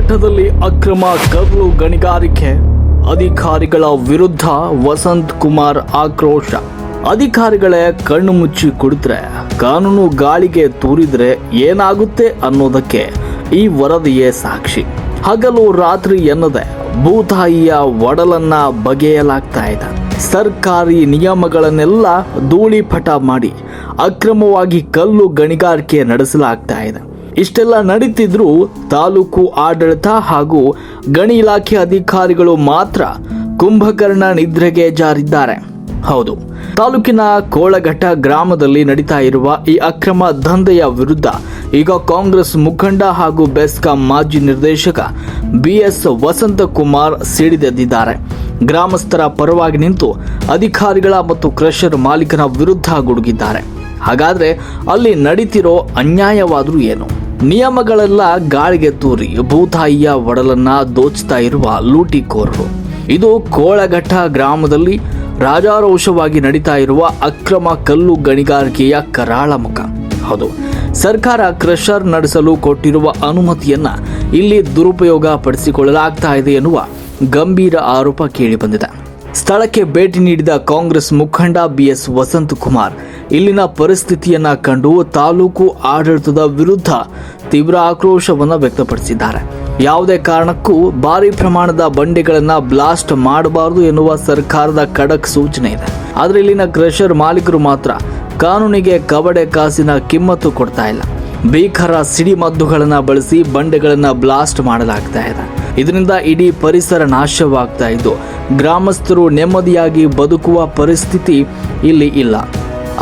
ಕೋಳಘಟ್ಟದಲ್ಲಿ ಅಕ್ರಮ ಕಲ್ಲು ಗಣಿಗಾರಿಕೆ, ಅಧಿಕಾರಿಗಳ ವಿರುದ್ಧ ವಸಂತ್ ಕುಮಾರ್ ಆಕ್ರೋಶ. ಅಧಿಕಾರಿಗಳೇ ಕಣ್ಣು ಮುಚ್ಚಿ ಕುಳಿತರೆ, ಕಾನೂನು ಗಾಳಿಗೆ ತೂರಿದ್ರೆ ಏನಾಗುತ್ತೆ ಅನ್ನೋದಕ್ಕೆ ಈ ವರದಿಯೇ ಸಾಕ್ಷಿ. ಹಗಲು ರಾತ್ರಿ ಎನ್ನದೆ ಭೂತಾಯಿಯ ಒಡಲನ್ನ ಬಗೆಯಲಾಗ್ತಾ ಇದೆ. ಸರ್ಕಾರಿ ನಿಯಮಗಳನ್ನೆಲ್ಲ ಧೂಳಿಪಟ ಮಾಡಿ ಅಕ್ರಮವಾಗಿ ಕಲ್ಲು ಗಣಿಗಾರಿಕೆ ನಡೆಸಲಾಗ್ತಾ ಇದೆ. ಇಷ್ಟೆಲ್ಲ ನಡೀತಿದ್ರೂ ತಾಲೂಕು ಆಡಳಿತ ಹಾಗೂ ಗಣಿ ಇಲಾಖೆ ಅಧಿಕಾರಿಗಳು ಮಾತ್ರ ಕುಂಭಕರ್ಣ ನಿದ್ರೆಗೆ ಜಾರಿದ್ದಾರೆ. ಹೌದು, ತಾಲೂಕಿನ ಕೋಳಘಟ್ಟ ಗ್ರಾಮದಲ್ಲಿ ನಡೀತಾ ಇರುವ ಈ ಅಕ್ರಮ ದಂಧೆಯ ವಿರುದ್ಧ ಈಗ ಕಾಂಗ್ರೆಸ್ ಮುಖಂಡ ಹಾಗೂ ಬೆಸ್ಕಾಂ ಮಾಜಿ ನಿರ್ದೇಶಕ BS ವಸಂತಕುಮಾರ್ ಸಿಡಿದೆದ್ದಿದ್ದಾರೆ. ಗ್ರಾಮಸ್ಥರ ಪರವಾಗಿ ನಿಂತು ಅಧಿಕಾರಿಗಳ ಮತ್ತು ಕ್ರಷರ್ ಮಾಲೀಕನ ವಿರುದ್ಧ ಗುಡುಗಿದ್ದಾರೆ. ಹಾಗಾದ್ರೆ ಅಲ್ಲಿ ನಡೀತಿರೋ ಅನ್ಯಾಯವಾದ್ರೂ ಏನು? ನಿಯಮಗಳೆಲ್ಲ ಗಾಳಿಗೆ ತೂರಿ ಭೂತಾಯಿಯ ಒಡಲನ್ನ ದೋಚ್ತಾ ಇರುವ ಲೂಟಿಕೋರರು. ಇದು ಕೋಳಘಟ್ಟ ಗ್ರಾಮದಲ್ಲಿ ರಾಜಾರೋಷವಾಗಿ ನಡೀತಾ ಇರುವ ಅಕ್ರಮ ಕಲ್ಲು ಗಣಿಗಾರಿಕೆಯ ಕರಾಳ ಮುಖ. ಹೌದು, ಸರ್ಕಾರ ಕ್ರಷರ್ ನಡೆಸಲು ಕೊಟ್ಟಿರುವ ಅನುಮತಿಯನ್ನ ಇಲ್ಲಿ ದುರುಪಯೋಗ ಪಡಿಸಿಕೊಳ್ಳಲಾಗ್ತಾ ಇದೆ ಎನ್ನುವ ಗಂಭೀರ ಆರೋಪ ಕೇಳಿಬಂದಿದೆ. ಸ್ಥಳಕ್ಕೆ ಭೇಟಿ ನೀಡಿದ ಕಾಂಗ್ರೆಸ್ ಮುಖಂಡ BS ವಸಂತಕುಮಾರ್ ಇಲ್ಲಿನ ಪರಿಸ್ಥಿತಿಯನ್ನ ಕಂಡು ತಾಲೂಕು ಆಡಳಿತದ ವಿರುದ್ಧ ತೀವ್ರ ಆಕ್ರೋಶವನ್ನು ವ್ಯಕ್ತಪಡಿಸಿದ್ದಾರೆ. ಯಾವುದೇ ಕಾರಣಕ್ಕೂ ಭಾರಿ ಪ್ರಮಾಣದ ಬಂಡೆಗಳನ್ನ ಬ್ಲಾಸ್ಟ್ ಮಾಡಬಾರದು ಎನ್ನುವ ಸರ್ಕಾರದ ಖಡಕ್ ಸೂಚನೆ ಇದೆ. ಆದರೆ ಇಲ್ಲಿನ ಕ್ರಷರ್ ಮಾಲೀಕರು ಮಾತ್ರ ಕಾನೂನಿಗೆ ಕವಡೆ ಕಾಸಿನ ಕಿಮ್ಮತ್ತು ಕೊಡ್ತಾ ಇಲ್ಲ. ಭೀಕರ ಸಿಡಿಮದ್ದುಗಳನ್ನ ಬಳಸಿ ಬಂಡೆಗಳನ್ನ ಬ್ಲಾಸ್ಟ್ ಮಾಡಲಾಗ್ತಾ ಇದೆ. ಇದರಿಂದ ಇಡೀ ಪರಿಸರ ನಾಶವಾಗ್ತಾ ಇದ್ದು ಗ್ರಾಮಸ್ಥರು ನೆಮ್ಮದಿಯಾಗಿ ಬದುಕುವ ಪರಿಸ್ಥಿತಿ ಇಲ್ಲಿ ಇಲ್ಲ.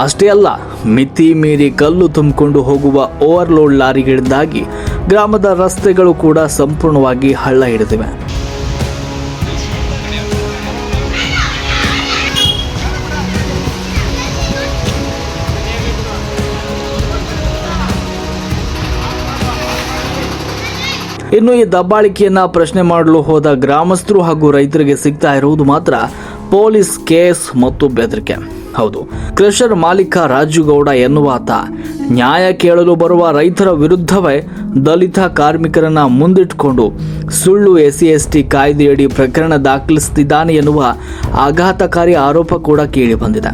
ಅಷ್ಟೇ ಅಲ್ಲ, ಮಿತಿ ಮೀರಿ ಕಲ್ಲು ತುಂಬಿಕೊಂಡು ಹೋಗುವ ಓವರ್ಲೋಡ್ ಲಾರಿಗಳಿಂದಾಗಿ ಗ್ರಾಮದ ರಸ್ತೆಗಳು ಕೂಡ ಸಂಪೂರ್ಣವಾಗಿ ಹಳ್ಳ ಹಿಡಿದಿವೆ. ಇನ್ನು ಈ ದಬ್ಬಾಳಿಕೆಯನ್ನ ಪ್ರಶ್ನೆ ಮಾಡಲು ಹೋದ ಗ್ರಾಮಸ್ಥರು ಹಾಗೂ ರೈತರಿಗೆ ಸಿಗ್ತಾ ಇರುವುದು ಮಾತ್ರ ಪೊಲೀಸ್ ಕೇಸ್ ಮತ್ತು ಬೆದರಿಕೆ. ಹೌದು, ಕ್ರಷರ್ ಮಾಲೀಕ ರಾಜುಗೌಡ ಎನ್ನುವಾತ ನ್ಯಾಯ ಕೇಳಲು ಬರುವ ರೈತರ ವಿರುದ್ಧವೇ ದಲಿತ ಕಾರ್ಮಿಕರನ್ನ ಮುಂದಿಟ್ಟುಕೊಂಡು ಸುಳ್ಳು SC/ST ಕಾಯ್ದೆಯಡಿ ಪ್ರಕರಣ ದಾಖಲಿಸುತ್ತಿದ್ದಾನೆ ಎನ್ನುವ ಆಘಾತಕಾರಿ ಆರೋಪ ಕೂಡ ಕೇಳಿ ಬಂದಿದೆ.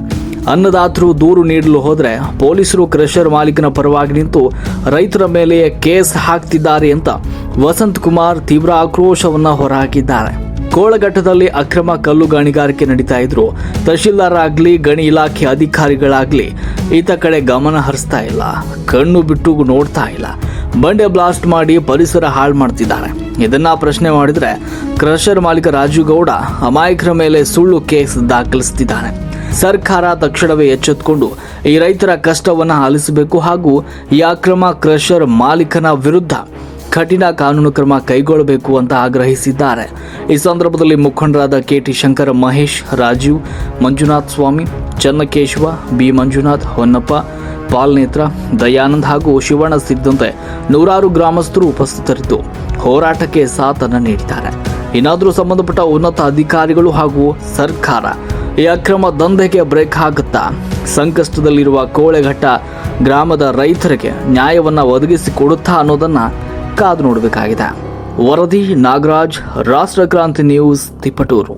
ಅನ್ನದಾತರು ದೂರು ನೀಡಲು ಹೋದರೆ ಪೊಲೀಸರು ಕ್ರಷರ್ ಮಾಲೀಕನ ಪರವಾಗಿ ನಿಂತು ರೈತರ ಮೇಲೆ ಕೇಸ್ ಹಾಕ್ತಿದ್ದಾರೆ ಅಂತ ವಸಂತ್ ಕುಮಾರ್ ತೀವ್ರ ಆಕ್ರೋಶವನ್ನ ಹೊರಹಾಕಿದ್ದಾರೆ. ಕೋಳಘಟ್ಟದಲ್ಲಿ ಅಕ್ರಮ ಕಲ್ಲು ಗಣಿಗಾರಿಕೆ ನಡೀತಾ ಇದ್ರು ತಹಶೀಲ್ದಾರ್ ಆಗ್ಲಿ ಗಣಿ ಇಲಾಖೆ ಅಧಿಕಾರಿಗಳಾಗ್ಲಿ ಈತ ಕಡೆ ಗಮನ ಹರಿಸ್ತಾ ಇಲ್ಲ, ಕಣ್ಣು ಬಿಟ್ಟು ನೋಡ್ತಾ ಇಲ್ಲ. ಬಂಡೆ ಬ್ಲಾಸ್ಟ್ ಮಾಡಿ ಪರಿಸರ ಹಾಳು ಮಾಡ್ತಿದ್ದಾರೆ. ಇದನ್ನ ಪ್ರಶ್ನೆ ಮಾಡಿದ್ರೆ ಕ್ರಷರ್ ಮಾಲೀಕ ರಾಜುಗೌಡ ಅಮಾಯಕರ ಮೇಲೆ ಸುಳ್ಳು ಕೇಸ್ ದಾಖಲಿಸುತ್ತಿದ್ದಾನೆ. ಸರ್ಕಾರ ತಕ್ಷಣವೇ ಎಚ್ಚೆತ್ತುಕೊಂಡು ಈ ರೈತರ ಕಷ್ಟವನ್ನು ಆಲಿಸಬೇಕು ಹಾಗೂ ಈ ಅಕ್ರಮ ಕ್ರಷರ್ ಮಾಲೀಕನ ವಿರುದ್ಧ ಕಠಿಣ ಕಾನೂನು ಕ್ರಮ ಕೈಗೊಳ್ಳಬೇಕು ಅಂತ ಆಗ್ರಹಿಸಿದ್ದಾರೆ. ಈ ಸಂದರ್ಭದಲ್ಲಿ ಮುಖಂಡರಾದ KT ಶಂಕರ, ಮಹೇಶ್, ರಾಜೀವ್, ಮಂಜುನಾಥ್ ಸ್ವಾಮಿ, ಚನ್ನಕೇಶವ, B ಮಂಜುನಾಥ್, ಹೊನ್ನಪ್ಪ, ಪಾಲ್ನೇತ್ರ, ದಯಾನಂದ್ ಹಾಗೂ ಶಿವಣ್ಣ ಸೇರಿದಂತೆ ನೂರಾರು ಗ್ರಾಮಸ್ಥರು ಉಪಸ್ಥಿತರಿದ್ದು ಹೋರಾಟಕ್ಕೆ ಸಾಥನ್ನು ನೀಡಿದ್ದಾರೆ. ಇನ್ನಾದರೂ ಸಂಬಂಧಪಟ್ಟ ಉನ್ನತ ಅಧಿಕಾರಿಗಳು ಹಾಗೂ ಸರ್ಕಾರ ಈ ಅಕ್ರಮ ದಂಧೆಗೆ ಬ್ರೇಕ್ ಹಾಕುತ್ತಾ ಸಂಕಷ್ಟದಲ್ಲಿರುವ ಕೋಳಘಟ್ಟ ಗ್ರಾಮದ ರೈತರಿಗೆ ನ್ಯಾಯವನ್ನ ಒದಗಿಸಿಕೊಡುತ್ತಾ ಅನ್ನೋದನ್ನ ಕಾದು ನೋಡಬೇಕಾಗಿದೆ. ವರದಿ ನಾಗರಾಜ್, ರಾಷ್ಟ್ರಕ್ರಾಂತಿ ನ್ಯೂಸ್, ತಿಪಟೂರು.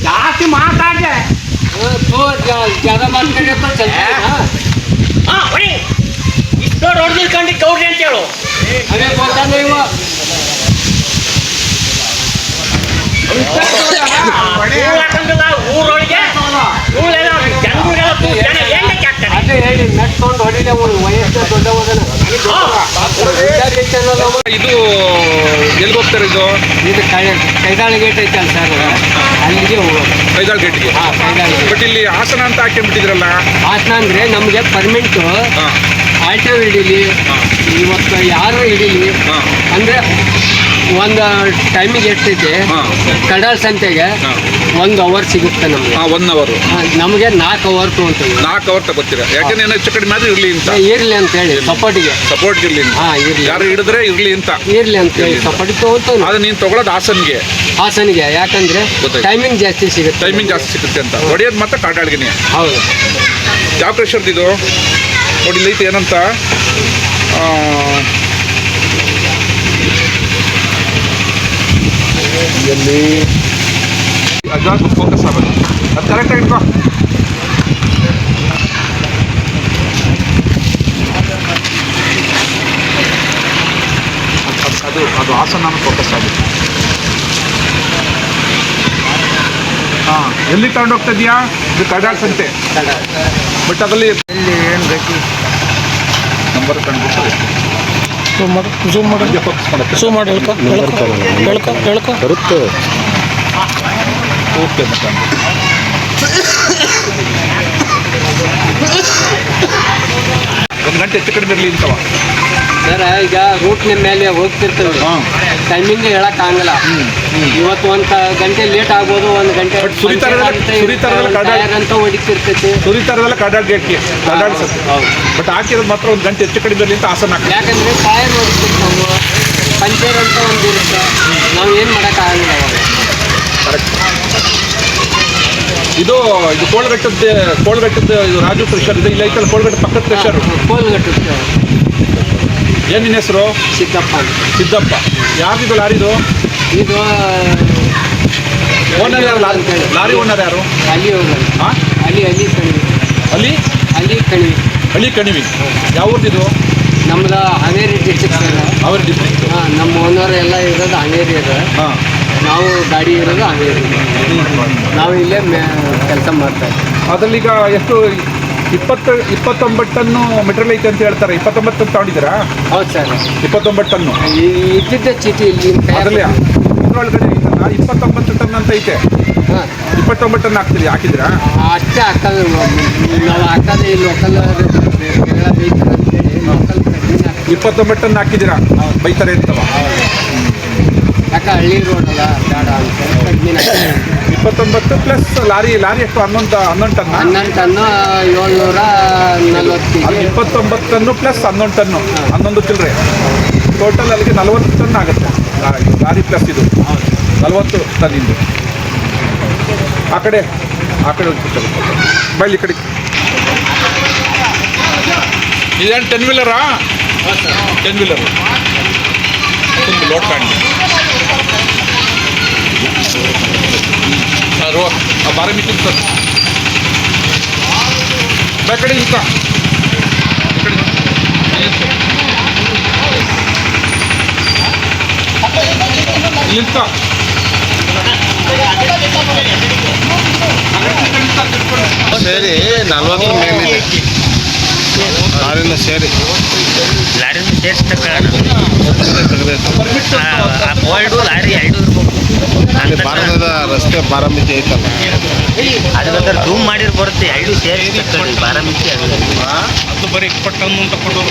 ಜಾಸ್ತಿ ಮಾತಾಡಿದೆ ಇಷ್ಟೋ ರೋಡ್ ನಿಲ್ಕೊಂಡು ಗೌಡ್ರಿ ಅಂತ ಹೇಳು. ಊರೊಳಗೆ ಇದು ಎಲ್ಲಿ ಹೋಗ್ತಾರೆ? ಇದು ಕೈದಾಳ ಗೇಟ್ ಐತಲ್ಲ ಸರ್, ಅಲ್ಲಿಗೆ ಕೈದಾಳ ಗೇಟ್ಗೆ. ಬಟ್ ಇಲ್ಲಿ ಹಾಸನ ಅಂತ ಹಾಕೊಂಡ್ಬಿಟ್ಟಿದ್ರಲ್ಲ. ಹಾಸನ ಅಂದ್ರೆ ನಮ್ಗೆ ಪರ್ಮಿಟ್ ಆಟೋ ಹಿಡೀಲಿ ಇವತ್ತು ಯಾರು ಹಿಡೀಲಿ ಹಾಂ ಅಂದರೆ ಒಂದು ಟೈಮಿಗೆ ಎಷ್ಟೈತೆ ಹಾಂ ಕಡಲ್ ಸಂತೆಗೆ ಹಾಂ 1 ಅವರ್ ಸಿಗುತ್ತೆ ನಮಗೆ. ಹಾಂ 1 ಅವರು ನಮಗೆ 4 ಅವರ್ ತೊಗೊಂತೀವಿ. 4 ಅವರ್ ತಗೋತೀರಾ? ಯಾಕೆಂದ್ರೆ ಏನೋ ಹೆಚ್ಚು ಕಡಿಮೆ ಆದ್ರೆ ಇರಲಿ ಅಂತ, ಇರಲಿ ಅಂತೇಳಿ ಸಪೋರ್ಟಿಗೆ. ಸಪೋರ್ಟ್ ಇರಲಿ ಅಂತ. ಹಾಂ ಇರಲಿ, ಯಾರು ಹಿಡಿದ್ರೆ ಇರಲಿ ಅಂತ. ಇರಲಿ ಅಂತೇಳಿ ಸಪೋರ್ಟಿಗೆ ತೊಗೊತೀವಿ. ಅದು ನೀನು ತಗೊಳ್ಳೋದು ಹಾಸನ್ಗೆ, ಹಾಸನಿಗೆ, ಯಾಕಂದರೆ ಗೊತ್ತಾಯ್ತು. ಟೈಮಿಂಗ್ ಜಾಸ್ತಿ ಸಿಗುತ್ತೆ. ಟೈಮಿಂಗ್ ಜಾಸ್ತಿ ಸಿಗುತ್ತೆ ಅಂತ. ಹೊಡೆಯೋದು ಮತ್ತೆ ಕಾಟಾಡ್ಗಿನಿ. ಹೌದು. ಯಾವ ಪ್ರೆಷರ್ದು ಇದು ನೋಡಿ, ಇಲ್ಲಿ ಐತೆ ಏನಂತ ಎಲ್ಲಿ ಅಜಾದ್ ಫೋಕಸ್ ಆಗೋದು ಅದು ಕರೆಕ್ಟಾಗಿ ಇಟ್ಕೋ. ಅದು ಹಾಸನ ಫೋಕಸ್ ಆಗುತ್ತೆ. ಹಾಂ, ಎಲ್ಲಿ ತಗೊಂಡು ಹೋಗ್ತಾ ಇದೆಯಾ? ಇದು ಕಡಾಳ್ ಸಂತೆ, ಬಟ್ ಅದರಲ್ಲಿ ಏನು ಗಟ್ಟಿ ನಂಬರ್ ಕಂಡುಬಿಟ್ಟು ಝೂಮ್ ಮಾಡಿ ಫೋಕಸ್ ಮಾಡುತ್ತೆ. ಝೂಮ್ ಮಾಡಿ ಹೇಳ್ಕೊ ಬರುತ್ತೆ. ಓಕೆ ಮತ್ತೆ ಒಂದು ಗಂಟೆ ಹೆಚ್ಚು ಕಡಿಮೆ ಇರಲಿ ಇಂಥವ. ಸರ್ ಈಗ ರೂಟ್ನ ಮೇಲೆ ಹೋಗ್ತಿರ್ತೇವೆ, ಹಾಂ ಟೈಮಿಂಗ್ ಹೇಳೋಕ್ಕಾಗಲ್ಲ. ಇವತ್ತು 1 ಗಂಟೆ ಲೇಟ್ ಆಗ್ಬೋದು, 1 ಗಂಟೆ But ಸುರಿತಾರದಲ್ಲಿ ಕಡಾಳ್ ಅಂತ ಹೊಡಿತಿರ್ತೈತಿ. ಸುರಿತಾರದಲ್ಲ ಕಡಾಳ್ ಗೇಟ್ಗೆ ಕಡಾಡಿಸುತ್ತೆ. ಹೌದು. ಬಟ್ ಹಾಕಿರೋದು ಮಾತ್ರ ಒಂದು ಗಂಟೆ ಹೆಚ್ಚು ಕಡಿಮೆ ಇರಲಿ ಅಂತ ಹಾಸನ ಹಾಕಿ. ಯಾಕಂದರೆ ಫೈರ್ ಹೊಡಿತಿರ್ತಾವು, ಪಂಚರ್ ಅಂತ ಒಂದು ಇರುತ್ತೆ, ನಾವು ಏನು ಮಾಡೋಕ್ಕಾಗಲ್ಲ ಅವಾಗ. ಕರೆಕ್ಟ್. ಇದು ಕೋಳ್ಗಟ್ಟದ್ದು ಇದು ರಾಜು ಕ್ರಷರ್ ಇದೆ. ಇಲ್ಲ ಐತಲ್ಲ ಕೋಳ್ಗಟ್ಟ ಪಕ್ಕದ ಕ್ರಷರ್. ಕೋಲ್ಗಟ್ಟುತ್ತೆ. ಏನು ನಿನ್ನ ಹೆಸರು? ಸಿದ್ದಪ್ಪ ಅಂತ. ಸಿದ್ದಪ್ಪ. ಯಾರ್ದಿದು ಲಾರಿದು? ಇದು ಓನರ್ ಯಾರು? ಲಾರಿ ಓನರ್ ಯಾರು? ಅಲ್ಲಿ ಹೋಗೋದು. ಹಾಂ, ಅಲ್ಲಿ ಕಣಿವಿ. ಅಲ್ಲಿ ಅಲ್ಲಿ ಕಣಿವಿ. ಹಳ್ಳಿ ಕಣಿವಿ. ಯಾವ ಊರ್ದಿದು? ನಮ್ದು ಹಾವೇರಿ ಡಿಸ್ಟ್ರಿಕ್ಟ್ ಅಲ್ಲ. ಅವ್ರ ಡಿಸ್ಟ್ರಿಕ್ಟ್. ಹಾಂ, ನಮ್ಮ ಓನರ್ ಎಲ್ಲ ಇರೋದು ಹಾವೇರಿ ಇದೆ. ಹಾಂ, ನಾವು ಗಾಡಿ ಇರೋದು ಹಾವೇರಿ. ನಾವು ಇಲ್ಲೇ ಕೆಲಸ ಮಾಡ್ತಾ ಇದ್ದೀವಿ. ಅದರಲ್ಲಿ ಈಗ ಎಷ್ಟು 29 ಟನ್ನು ಮೆಟೀರಿಯಲ್ ಐತೆ ಅಂತ ಹೇಳ್ತಾರೆ. 29 ಟನ್ ತಗೊಂಡಿದ್ದೀರಾ? ಹೌದು ಸರ್. 29 ಟನ್ನು ಇದ್ದಿದ್ದ ಚೀಟಿ ಇಲ್ಲಿ ಅದರಲ್ಲಿ ಇದ್ರೊಳಗಡೆ ಐತಲ್ಲ 29 ಟನ್ ಅಂತ ಐತೆ. ಹಾಂ, 29 ಟನ್ ಹಾಕಿದ್ದೀರಾ? ಅಷ್ಟೇ ಹಾಕೋದು ನಾವು. ಹಾಕೋದು ಈ ಲೋಕಲ್ ಬೈತಾರೆ ಅಂತೇಳಿ ಲೋಕಲ್ ಕಡ್ಡಿನ 29 ಟನ್ ಹಾಕಿದ್ದೀರಾ? ಬೈತಾರೆ ಅಂತವ. ಯಾಕೆ ಹಳ್ಳಿ ರೋಡ್ ಅಲ್ಲ, ಬೇಡ ಅಂತ ಕಡ್ಡಿನ 29 ಪ್ಲಸ್ ಲಾರಿ ಎಷ್ಟು? 11 ಟನ್. 11 ಟನ್ನು 740. ಅಲ್ಲಿ 29 ಟನ್ನು ಪ್ಲಸ್ 11 ಟನ್ನು 11 ಚಿಲ್ಲರೆ. ಟೋಟಲ್ ಅಲ್ಲಿಗೆ 40 ಟನ್ ಆಗುತ್ತೆ ಲಾರಿ ಪ್ಲಸ್ ಇದು 40 ಟನ್ನಿಂದು. ಆ ಕಡೆ ಬೈಲಿ ಕಡೆ ಇದೇನು 10 ವೀಲರಾ? 10 ವೀಲರು ತುಂಬ ಲೋಡ್ ಕಾಣಿ ಸರ್. ಬಾರ ಮೀಟಿಂಗ್ ಸರ್ ಬೈ ಕಡೆ ಇಂತ ಇಂತ ಸೇರಿ 40 ಮೇಲಿದೆ ಲಾರಿನ ಸೇರಿ ಲಾರಿನ ಸೇರಿಸಿ ಓಲ್ಡು ಲಾರಿ 2 ಅಲ್ಲಿ ಭಾರತದ ರಸ್ತೆ ಬಾರಾಮಿತಿ ಐತಲ್ಲ, ಅದು ಬೇಕಾದ್ರೆ ಝೂಮ್ ಮಾಡಿರ್ ಬರುತ್ತೆ. 2 ಸೇರಿಸಿ ಬಾರಾಮಿತಿ ಅದು ಬರೀ 20 ಟನ್ ಅಂತ ಕೊಟ್ಟರು.